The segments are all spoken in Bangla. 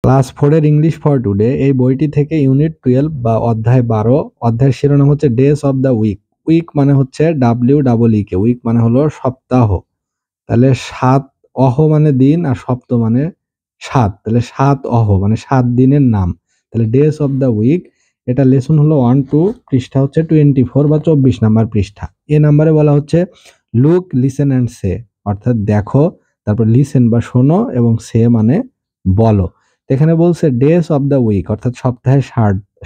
ক্লাস 4 এর ইংলিশ ফর টুডে এই বইটি থেকে ইউনিট 12 বা অধ্যায় 12 অধ্যায়ের শিরোনাম হচ্ছে days of the week. Week মানে হচ্ছে WEEK, উইক মানে হলো সপ্তাহ। তাহলে সাত অহ মানে দিন আর সপ্ত মানে সাত, তাহলে সাত অহ মানে 7 দিনের নাম। তাহলে ডেজ অফ দ্য উইক, এটা লেসন হলো 1-2, পৃষ্ঠা হচ্ছে 24 বা 24 নাম্বার পৃষ্ঠা। এ নাম্বারে বলা হচ্ছে লুক, লিসেন অ্যান্ড সে, অর্থাৎ দেখো, তারপর লিসেন বা শোনো, এবং সে মানে বলো। এখানে বলছে ডেজ অফ দ্য উইক, অর্থাৎ সপ্তাহে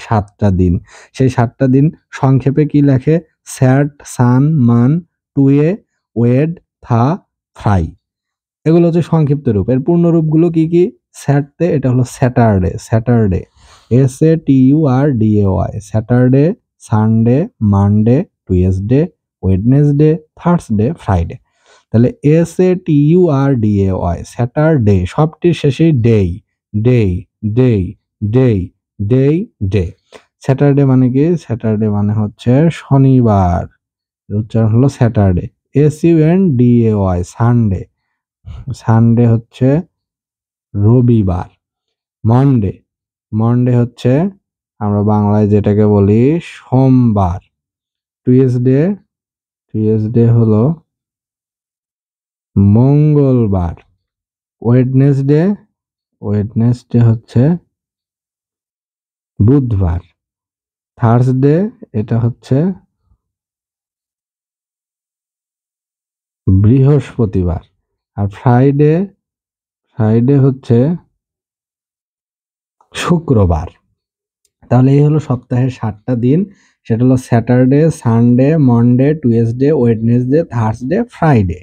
7টা দিন। সেই 7টা দিন সংক্ষেপে কি লেখে? স্যাট, সান, মান, টুয়ে, ওয়েড, থা, ফ্রাই। এগুলো হচ্ছে সংক্ষিপ্ত রূপ। এর পূর্ণ রূপগুলো কি কি? স্যাটতে এটা হলো Saturday, Saturday, SATURDAY, Saturday, Sunday, Monday, Tuesday, Wednesday, Thursday, Friday. তাহলে SATURDAY, স্যাটারডে, সবটির শেষেই ডেই, ডেই, ডেই, ডেই, ডেই, ডে। স্যাটারডে মানে কি? স্যাটারডে মানে হচ্ছে শনিবার, উচ্চারণ হলো স্যাটারডে। SUNDAY, সানডে, সানডে হচ্ছে রবিবার। মন্ডে, মন্ডে হচ্ছে আমরা বাংলায় যেটাকে বলি সোমবার। টুয়েসডে, টুয়েসডে হলো মঙ্গলবার। ওয়েডনেসডে, ওয়েডনেসডে হচ্ছে বুধবার। থার্সডে, এটা হচ্ছে বৃহস্পতিবার। আর ফ্রাইডে, ফ্রাইডে হচ্ছে শুক্রবার। তাহলে এই হলো সপ্তাহের 7টা দিন। সেটা হলো Saturday, Sunday, Monday, Tuesday, Wednesday, Thursday, Friday.